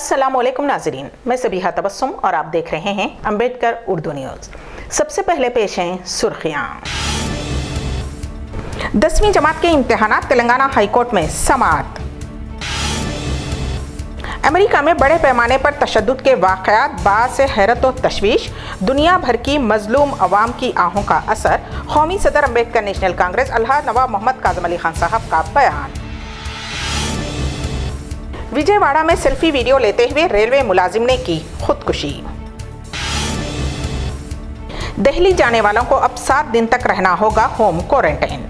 अस्सलाम वालेकुम नाज़रीन, मैं सबीहा तबस्सुम और आप देख रहे हैं अम्बेडकर उर्दू न्यूज़। सबसे पहले पेश हैं सुर्खियाँ। 10वीं जमात के इम्तिहानात तेलंगाना हाई कोर्ट में समाअत। अमेरिका में बड़े पैमाने पर तशद्दुद के वाक़यात बाअस हैरत और तशवीश, दुनिया भर की मजलूम अवाम की आहों का असर। कौमी सदर अम्बेडकर नेशनल कांग्रेस अल्हाज नवाब मोहम्मद काज़म अली खान साहब का बयान। विजयवाड़ा में सेल्फी वीडियो लेते हुए रेलवे मुलाजिम ने की खुदकुशी। दिल्ली जाने वालों को अब 7 दिन तक रहना होगा होम क्वारंटाइन।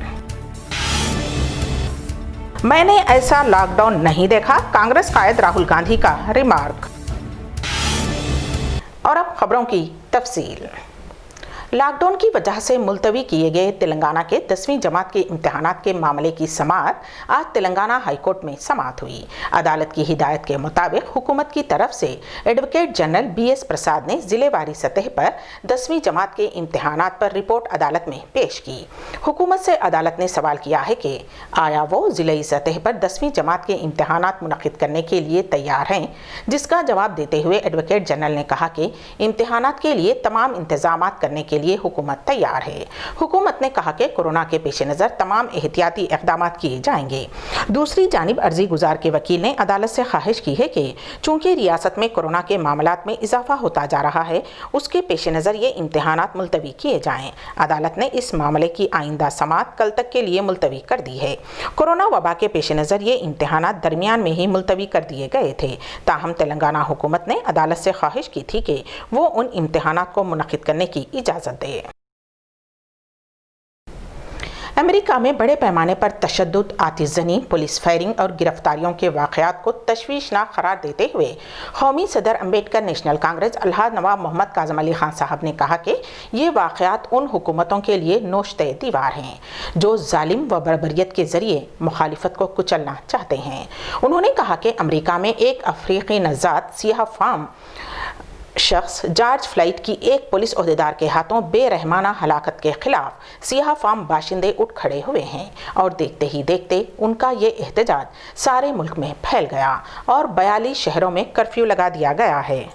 मैंने ऐसा लॉकडाउन नहीं देखा, कांग्रेस कायद राहुल गांधी का रिमार्क। और अब खबरों की तफसील। लॉकडाउन की वजह से मुलतवी किए गए तेलंगाना के 10वीं जमात के इम्तिहानात के मामले की समाअत आज तेलंगाना हाई कोर्ट में समाअत हुई। अदालत की हिदायत के मुताबिक हुकूमत की तरफ से एडवोकेट जनरल BS प्रसाद ने जिलेवारी सतह पर 10वीं जमात के इम्तिहानात पर रिपोर्ट अदालत में पेश की। हुकूमत से अदालत ने सवाल किया है कि आया वो जिले सतह पर 10वीं जमात के इम्तिहानात मुनक़िद करने के लिए तैयार हैं, जिसका जवाब देते हुए एडवोकेट जनरल ने कहा कि इम्तिहानात के लिए तमाम इंतजाम करने के लिए हुकूमत तैयार है। हुकूमत ने कहा कि कोरोना के पेश नज़र तमाम एहतियाती इक़दाम किए जाएंगे। दूसरी जानिब अर्जी गुजार के वकील ने अदालत से ख्वाहिश की है कि चूंकि रियासत में कोरोना के मामलात में इजाफा होता जा रहा है, उसके पेश नज़र ये इम्तिहानात मुलतवी किए जाएं। अदालत ने इस मामले की आइंदा समाअत कल तक के लिए मुलतवी कर दी है। कोरोना वबा के पेश नज़र ये इम्तिहानात दरमियान में ही मुलतवी कर दिए गए थे। ताहम तेलंगाना हुकूमत ने अदालत से ख्वाहिश की थी कि वो उन इम्तिहानात को मुनक़िद करने की इजाज़त दे। अमेरिका में बड़े पैमाने पर तशद्दुद, आतिशज़नी, पुलिस फायरिंग और गिरफ्तारियों के वाक़यात को तशवीशनाक करार देते हुए कौमी सदर अम्बेडकर नेशनल कांग्रेस अल्हाज नवाब मोहम्मद काज़म अली खान साहब ने कहा कि ये वाक़यात उन हुकूमतों के लिए नोश्ते दीवार हैं जो जालिम व बर्बरियत के ज़रिए मुखालिफत को कुचलना चाहते हैं। उन्होंने कहा कि अमेरिका में एक अफ्रीकी नज़ात सियाह फाम शख्स जॉर्ज फ्लाइड की एक पुलिस ओहदेदार के हाथों बेरहमाना हलाकत के खिलाफ सियाह फाम बाशिंदे उठ खड़े हुए हैं और देखते ही देखते उनका ये एहतजाज सारे मुल्क में फैल गया और 42 शहरों में कर्फ्यू लगा दिया गया है।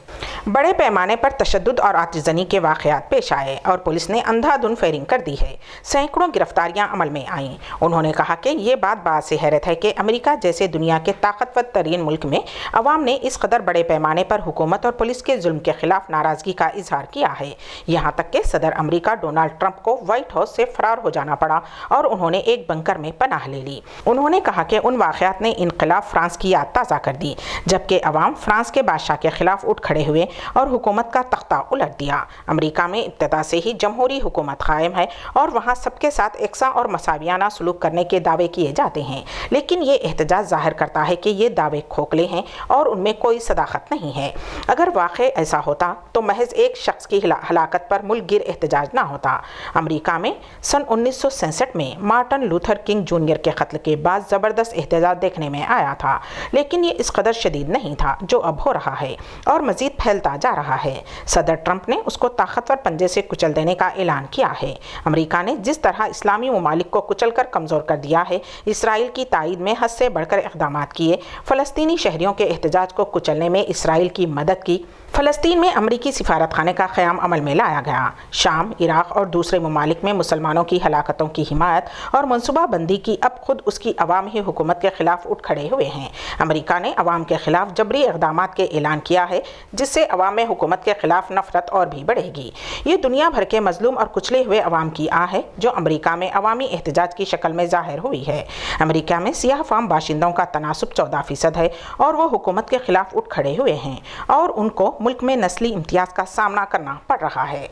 बड़े पैमाने पर तशद्दुद और आतिशज़नी के वाक़यात पेश आए और पुलिस ने अंधाधुन फायरिंग कर दी है। सैकड़ों गिरफ्तारियां अमल में आईं। उन्होंने कहा कि ये बात बाअस हैरत है कि अमेरिका जैसे दुनिया के ताकतवर तरीन मुल्क में अवाम ने इस कदर बड़े पैमाने पर हुकूमत और पुलिस के जुल्म के खिलाफ नाराज़गी का इजहार किया है। यहाँ तक कि सदर अमेरिका डोनाल्ड ट्रंप को व्हाइट हाउस से फरार हो जाना पड़ा और उन्होंने एक बंकर में पनाह ले ली। उन्होंने कहा कि उन वाक़यात ने इनकलाब फ्रांस की याद ताज़ा कर दी, जबकि अवाम फ्रांस के बादशाह के खिलाफ उठ खड़े हुए और हुकूमत का तख्ता उलट दिया। अमेरिका में इब्तदा से ही जमहूरी हुकूमत कायम है और वहाँ सबके साथ एकसा और मसावियाना सलूक करने के दावे किए जाते हैं, लेकिन ये एहतजाज जाहिर करता है कि ये दावे खोखले हैं और उनमें कोई सदाकत नहीं है। अगर वाक़ई ऐसा होता तो महज एक शख्स की हलाकत पर मुल्क गिर एहतजाज ना होता। अमेरिका में सन 1967 में मार्टिन लूथर किंग जूनियर के कत्ल के बाद ज़बरदस्त एहतजाज देखने में आया था, लेकिन ये इस कदर शदीद नहीं था जो अब हो रहा है और मज़ीद फैलता जा रहा है। सदर ट्रंप ने उसको ताकतवर पंजे से कुचल देने का ऐलान किया है। अमेरिका ने जिस तरह इस्लामी ममालिक को कुचल कर कमज़ोर कर दिया है, इसराइल की तायद में हद से बढ़कर इक़दाम किए, फ़लस्तीनी शहरियों के एहतजाज को कुचलने में इसराइल की मदद की, फ़लस्तीन में अमरीकी सिफारत खाने का क़याम अमल में लाया गया, शाम, इराक़ और दूसरे ममालिक में मुसलमानों की हलाकतों की हिमायत और मनसूबाबंदी की, अब खुद उसकी अवाम ही हुकूमत के ख़िलाफ़ उठ खड़े हुए हैं। अमरीका ने अवाम के ख़िलाफ़ जबरी इक़दाम के ऐलान किया है, जिससे अवाम में हुकूमत के ख़िलाफ़ नफ़रत और भी बढ़ेगी। ये दुनिया भर के मजलूम और कुचले हुए अवाम की आह है जो अमरीका में अवामी एहतजाज की शक्ल में ज़ाहिर हुई है। अमरीका में सियाह फाम बाशिंदों का तनासुब 14% है और वो हुकूमत के ख़िलाफ़ उठ खड़े हुए हैं और उनको मुल्क में नस्ली इम्तियाज़ का सामना करना पड़ रहा है।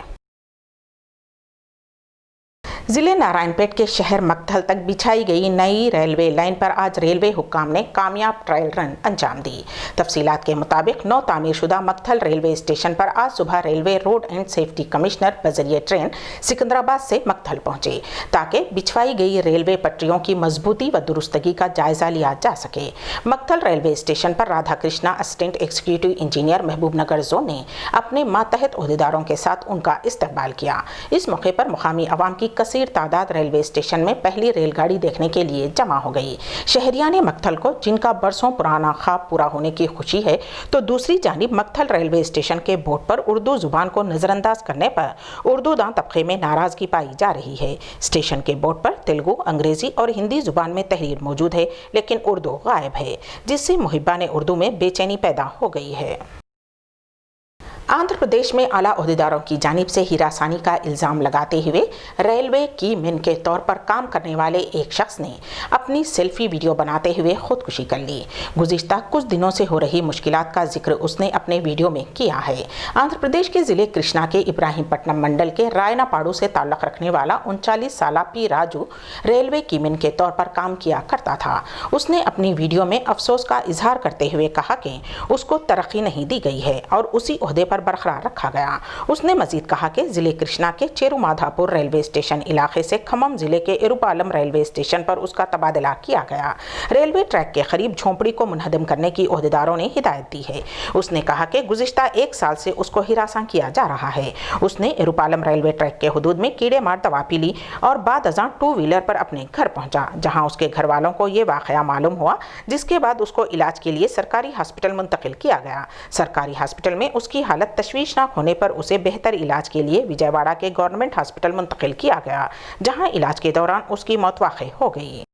ज़िले नारायणपेट के शहर मक्थल तक बिछाई गई नई रेलवे लाइन पर आज रेलवे हुक्काम ने कामयाब ट्रायल रन अंजाम दी। तफसीलात के मुताबिक नौ तामीरशुदा मक्थल रेलवे स्टेशन पर आज सुबह railway road and safety commissioner बजरिए ट्रेन सिकंदराबाद से मक्थल पहुंचे ताकि बिछवाई गई रेलवे पटरियों की मजबूती व दुरुस्तगी का जायजा लिया जा सके। मक्थल रेलवे स्टेशन पर Radha Krishna assistant executive engineer Mahbubnagar zone ने अपने मातहत ओहदेदारों के साथ उनका इस्तकबाल किया। इस मौके पर मुकामी अवाम की कसीर कसीर तादाद रेलवे स्टेशन में पहली रेलगाड़ी देखने के लिए जमा हो गई। शहरियाने मक्थल को, जिनका बरसों पुराना ख्वाब पूरा होने की खुशी है, तो दूसरी जानिब मक्थल रेलवे स्टेशन के बोर्ड पर उर्दू जुबान को नजरअंदाज करने पर उर्दू दां तबके में नाराजगी पाई जा रही है। स्टेशन के बोर्ड पर तेलुगु, अंग्रेजी और हिंदी जुबान में तहरीर मौजूद है, लेकिन उर्दू गायब है, जिससे मुहिब्बाने उर्दू में बेचैनी पैदा हो गई है। आंध्र प्रदेश में आला ओहदेदारों की जानिब से हिरासानी का इल्ज़ाम लगाते हुए रेलवे की मेन के तौर पर काम करने वाले एक शख्स ने अपनी सेल्फी वीडियो बनाते हुए खुदकुशी कर ली। गुज़िश्ता कुछ दिनों से हो रही मुश्किलात का जिक्र उसने अपने वीडियो में किया है। आंध्र प्रदेश के ज़िले कृष्णा के इब्राहिमपट्टनम मंडल के रायनापाड़ू से ताल्लुक़ रखने वाला 39 साला पी राजू रेलवे की मेन के तौर पर काम किया करता था। उसने अपनी वीडियो में अफसोस का इजहार करते हुए कहा कि उसको तरक्की नहीं दी गई है और उसी ओहदे पर बरकरार रखा गया। उसने मजीद कहा कि जिले कृष्णा के चेरुमाधापुर रेलवे स्टेशन इलाके से खम्मम जिले के इरुपालम रेलवे स्टेशन पर उसका तबादला किया गया। रेलवे ट्रैक के करीब झोंपड़ी को मुनहदम करने की ओहदेदारों ने हिदायत दी है। उसने कहा कि गुज़िश्ता 1 साल से उसको हिरासा किया जा रहा है। उसने इरुपालम रेलवे ट्रैक के हुदूद में कीड़े मार दवा पी ली और बाद अज़ां 2 व्हीलर पर अपने घर पहुंचा, जहां उसके घर वालों को ये वाक़या मालूम हुआ, जिसके बाद उसको इलाज के लिए सरकारी हॉस्पिटल मुंतकिल किया गया। सरकारी हॉस्पिटल में उसकी हालत तशवीशनाक होने पर उसे बेहतर इलाज के लिए विजयवाड़ा के गवर्नमेंट हॉस्पिटल मुंतकिल किया गया, जहां इलाज के दौरान उसकी मौत वाक़ई हो गई।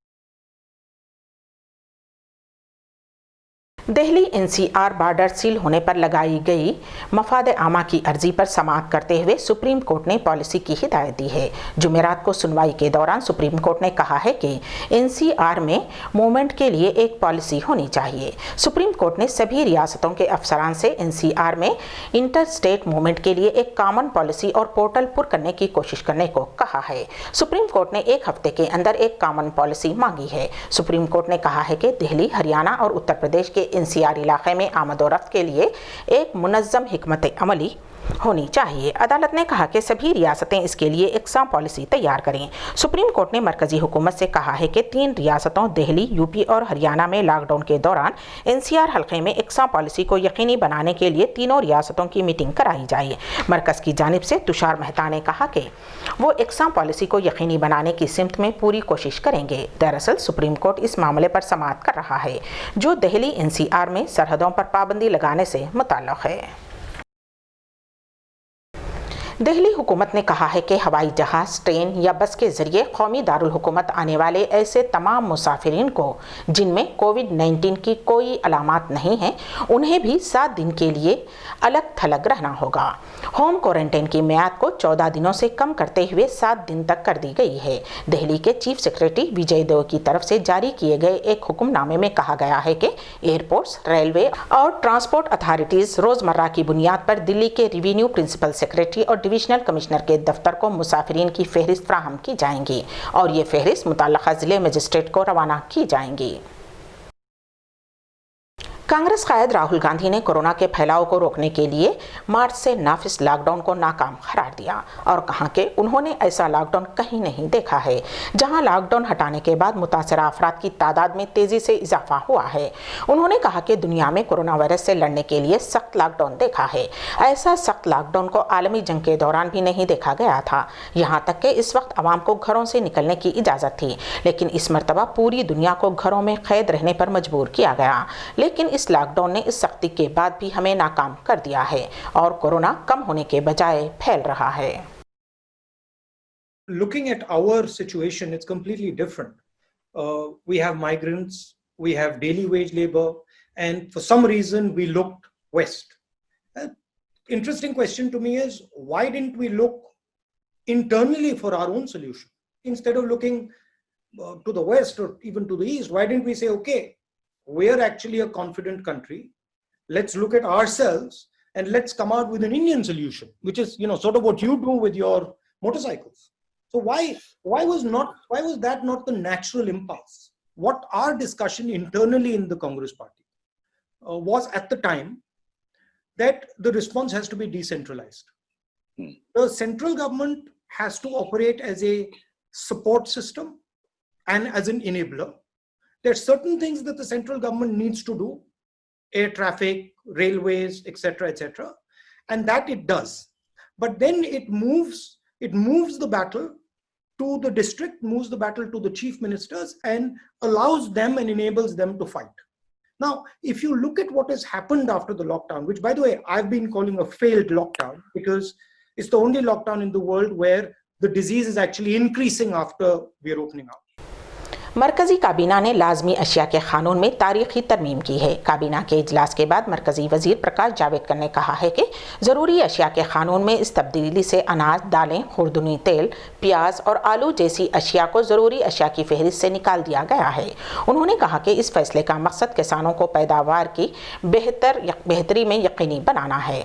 दिल्ली एनसीआर बॉर्डर सील होने पर लगाई गई मफाद आमा की अर्जी पर समाअत करते हुए सुप्रीम कोर्ट ने पॉलिसी की हिदायत दी है। जुमेरात को सुनवाई के दौरान सुप्रीम कोर्ट ने कहा है कि एनसीआर में मूवमेंट के लिए एक पॉलिसी होनी चाहिए। सुप्रीम कोर्ट ने सभी रियासतों के अफसरान से एनसीआर में इंटर स्टेट मूवमेंट के लिए एक कॉमन पॉलिसी और पोर्टल पुर करने की कोशिश करने को कहा है। सुप्रीम कोर्ट ने 1 हफ्ते के अंदर एक कॉमन पॉलिसी मांगी है। सुप्रीम कोर्ट ने कहा है कि दिल्ली, हरियाणा और उत्तर प्रदेश के एनसीआर इलाके में आमद और रफ्त के लिए एक मुनज़्ज़म हिकमत अमली होनी चाहिए। अदालत ने कहा कि सभी रियासतें इसके लिए एकसां पॉलिसी तैयार करें। सुप्रीम कोर्ट ने मरकजी हुकूमत से कहा है कि 3 रियासतों दिल्ली, यूपी और हरियाणा में लॉकडाउन के दौरान एनसीआर हल्के में एकसां पॉलिसी को यकीनी बनाने के लिए तीनों रियासतों की मीटिंग कराई जाए। मरकज़ की जानिब से तुषार मेहता ने कहा कि वो एकसां पॉलिसी को यकीनी बनाने की सिमत में पूरी कोशिश करेंगे। दरअसल सुप्रीम कोर्ट इस मामले पर समाअत कर रहा है, जो दिल्ली एनसीआर में सरहदों पर पाबंदी लगाने से मुताल्लिक़ है। दिल्ली हुकूमत ने कहा है कि हवाई जहाज़, ट्रेन या बस के ज़रिए कौमी दारुल हुकूमत आने वाले ऐसे तमाम मुसाफिरीन को जिनमें कोविड-19 की कोई अलामात नहीं हैं, उन्हें भी 7 दिन के लिए अलग थलग रहना होगा। होम क्वारंटाइन की मियाद को 14 दिनों से कम करते हुए 7 दिन तक कर दी गई है। दिल्ली के चीफ सेक्रेटरी विजय देव की तरफ से जारी किए गए एक हुक्मनामे में कहा गया है कि एयरपोर्ट्स, रेलवे और ट्रांसपोर्ट अथॉरिटीज़ रोज़मर्रा की बुनियाद पर दिल्ली के रिवेन्यू प्रिंसिपल सेक्रेटरी और डिविजनल कमिश्नर के दफ्तर को मुसाफिरीन की फहरिस्त फ्राहम की जाएंगी और ये फहरिस्त मुतल्लका ज़िले मजिस्ट्रेट को रवाना की जाएंगी। कांग्रेस कायद राहुल गांधी ने कोरोना के फैलाव को रोकने के लिए मार्च से नाफिज लॉकडाउन को नाकाम करार दिया और कहा कि उन्होंने ऐसा लॉकडाउन कहीं नहीं देखा है जहां लॉकडाउन हटाने के बाद मुतासरा अफराद की तादाद में तेज़ी से इजाफा हुआ है। उन्होंने कहा कि दुनिया में कोरोना वायरस से लड़ने के लिए सख्त लॉकडाउन देखा है। ऐसा सख्त लॉकडाउन को आलमी जंग के दौरान भी नहीं देखा गया था। यहाँ तक कि इस वक्त आवाम को घरों से निकलने की इजाज़त थी, लेकिन इस मरतबा पूरी दुनिया को घरों में कैद रहने पर मजबूर किया गया। लेकिन इस लॉकडाउन ने इस सख्ती के बाद भी हमें नाकाम कर दिया है और कोरोना कम होने के बजाय फैल रहा है। Looking at our situation, it's completely different. We have migrants, we have daily wage labor, and for some reason we looked west. Interesting question to me is, why didn't we look internally for our own solution? Instead of looking to the west or even to the east, why didn't we say, okay, we're actually a confident country, let's look at ourselves and let's come out with an Indian solution, which is, sort of what you do with your motorcycles. So why was that not the natural impulse? What our discussion internally in the Congress party was at the time, that the response has to be decentralized. The central government has to operate as a support system and as an enabler. There are certain things that the central government needs to do, air traffic, railways, etc., and that it does. But then it moves the battle to the district, moves the battle to the chief ministers, and allows them and enables them to fight. Now, if you look at what has happened after the lockdown, which, by the way, I've been calling a failed lockdown, because it's the only lockdown in the world where the disease is actually increasing after we're opening up. मरकजी काबीना ने लाजमी अशिया के कानून में तारीखी तरमीम की है। काबीना के इजलास के बाद मरकजी वजीर प्रकाश जावड़ेकर ने कहा है कि ज़रूरी अशिया के कानून में इस तब्दीली से अनाज, दालें, खुर्दनी तेल, प्याज और आलू जैसी अशिया को ज़रूरी अशिया की फहरिस्त से निकाल दिया गया है। उन्होंने कहा कि इस फैसले का मकसद किसानों को पैदावार की बेहतरी में यकीनी बनाना है।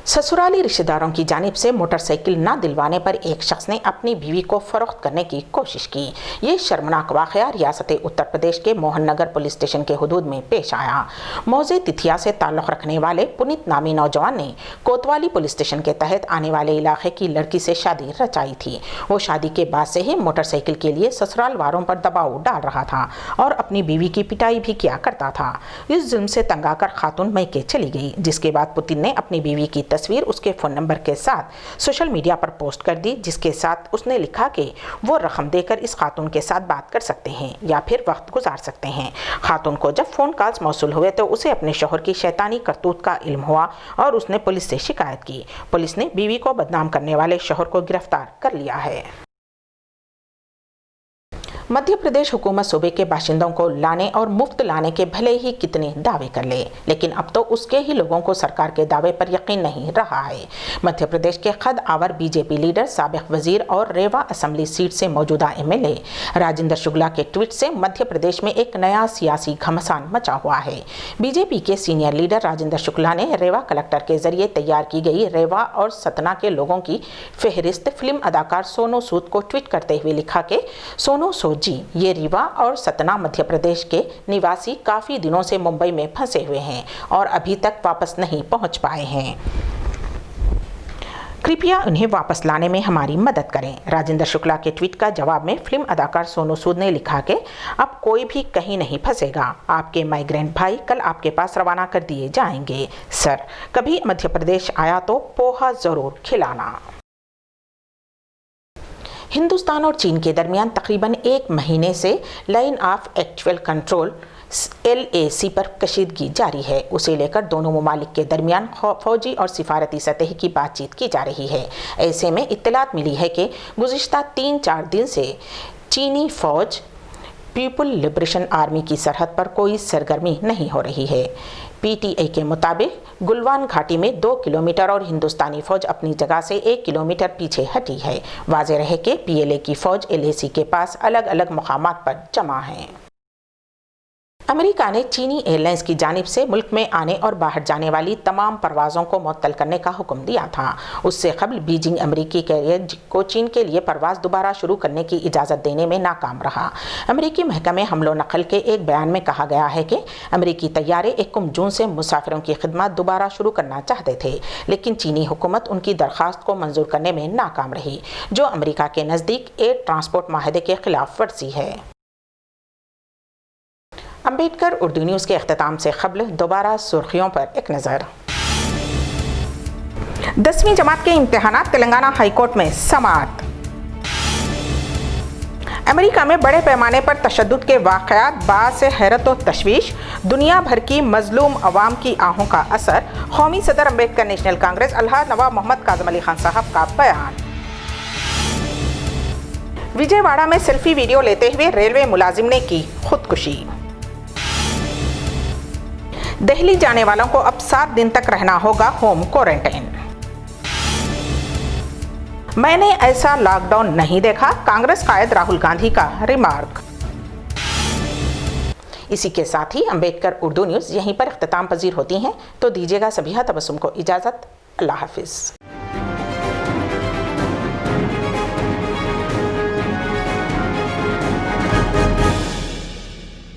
ससुराली रिश्तेदारों की जानिब से मोटरसाइकिल ना दिलवाने पर एक शख्स ने अपनी बीवी को फरोख्त करने की कोशिश की। ये शर्मनाक वाक़या रियासत उत्तर प्रदेश के मोहन नगर पुलिस स्टेशन के हुदूद में पेश आया। मौजे तिथिया से ताल्लुक़ रखने वाले पुनीत नामी नौजवान ने कोतवाली पुलिस स्टेशन के तहत आने वाले इलाके की लड़की से शादी रचाई थी। वो शादी के बाद से ही मोटरसाइकिल के लिए ससुराल वालों पर दबाव डाल रहा था और अपनी बीवी की पिटाई भी किया करता था। इस जुल्म से तंग आकर खातून मैके चली गई, जिसके बाद पुतिन ने अपनी बीवी की तस्वीर उसके फ़ोन नंबर के साथ सोशल मीडिया पर पोस्ट कर दी, जिसके साथ उसने लिखा कि वो रकम देकर इस खातून के साथ बात कर सकते हैं या फिर वक्त गुजार सकते हैं। खातून को जब फ़ोन कॉल्स मौसूल हुए तो उसे अपने शौहर की शैतानी करतूत का इल्म हुआ और उसने पुलिस से शिकायत की। पुलिस ने बीवी को बदनाम करने वाले शौहर को गिरफ्तार कर लिया है। मध्य प्रदेश हुकूमत सूबे के बाशिंदों को लाने और मुफ्त लाने के भले ही कितने दावे कर ले, लेकिन अब तो उसके ही लोगों को सरकार के दावे पर यकीन नहीं रहा है। मध्य प्रदेश के खद आवर बीजेपी लीडर, साबिक वजीर और रेवा असेंबली सीट से मौजूदा एमएलए राजेंद्र शुक्ला के ट्वीट से मध्य प्रदेश में एक नया सियासी घमासान मचा हुआ है। बीजेपी के सीनियर लीडर राजेंद्र शुक्ला ने रेवा कलेक्टर के जरिए तैयार की गई रेवा और सतना के लोगों की फहरिस्त फिल्म अदाकार सोनू सूद को ट्वीट करते हुए लिखा कि सोनू सूद जी, ये रीवा और सतना मध्य प्रदेश के निवासी काफी दिनों से मुंबई में फंसे हुए हैं और अभी तक वापस नहीं पहुंच पाए हैं। कृपया उन्हें वापस लाने में हमारी मदद करें। राजेंद्र शुक्ला के ट्वीट का जवाब में फिल्म अदाकार सोनू सूद ने लिखा कि अब कोई भी कहीं नहीं फंसेगा, आपके माइग्रेंट भाई कल आपके पास रवाना कर दिए जाएंगे। सर, कभी मध्य प्रदेश आया तो पोहा जरूर खिलाना। हिंदुस्तान और चीन के दरमियान तकरीबन एक महीने से line of actual control LAC पर कशीदगी जारी है। उसे लेकर दोनों ममालिक के दरमियान फौजी और सिफारती सतह की बातचीत की जा रही है। ऐसे में इत्तलात मिली है कि गुज़िश्ता 3-4 दिन से चीनी फौज पीपल लिबरेशन आर्मी की सरहद पर कोई सरगर्मी नहीं हो रही है। PTI के मुताबिक गुलवान घाटी में 2 किलोमीटर और हिंदुस्तानी फौज अपनी जगह से 1 किलोमीटर पीछे हटी है। वाज़ेह रहे कि PLA की फौज LAC के पास अलग अलग मुकामात पर जमा है। अमेरिका ने चीनी एयरलाइंस की जानिब से मुल्क में आने और बाहर जाने वाली तमाम परवाज़ों को मुअत्तल करने का हुक्म दिया था। उससे कबल बीजिंग अमेरिकी कैरियर को चीन के लिए परवाज़ दोबारा शुरू करने की इजाज़त देने में नाकाम रहा। अमेरिकी महकमे हमलो नकल के एक बयान में कहा गया है कि अमेरिकी तैयारे 1 जून से मुसाफिरों की खिदमत दोबारा शुरू करना चाहते थे, लेकिन चीनी हुकूमत उनकी दरख्वास्त को मंजूर करने में नाकाम रही, जो अमेरिका के नज़दीक एयर ट्रांसपोर्ट माहदे के खिलाफ वर्जी है। अम्बेडकर उर्दू न्यूज़ के अख्ताम से क़ब्ल दोबारा सुर्खियों पर एक नज़र। 10वीं जमात के इम्तिहानात तेलंगाना हाईकोर्ट में समाअत। अमेरिका में बड़े पैमाने पर तशद्दुद के वाक़यात बाअस हैरत और तशवीश, दुनिया भर की मजलूम अवाम की आहों का असर। कौमी सदर अम्बेडकर नेशनल कांग्रेस अल्हाज नवाब मोहम्मद काज़म अली खान साहब का बयान। विजयवाड़ा में सेल्फी वीडियो लेते हुए रेलवे मुलाजिम ने की खुदकुशी। दिल्ली जाने वालों को अब 7 दिन तक रहना होगा होम क्वारंटाइन। मैंने ऐसा लॉकडाउन नहीं देखा, कांग्रेस कायद राहुल गांधी का रिमार्क। इसी के साथ ही अम्बेडकर उर्दू न्यूज़ यहीं पर इख्तिताम पजीर होती हैं, तो दीजिएगा सभी तबस्सुम को इजाज़त। अल्लाह हाफिज़।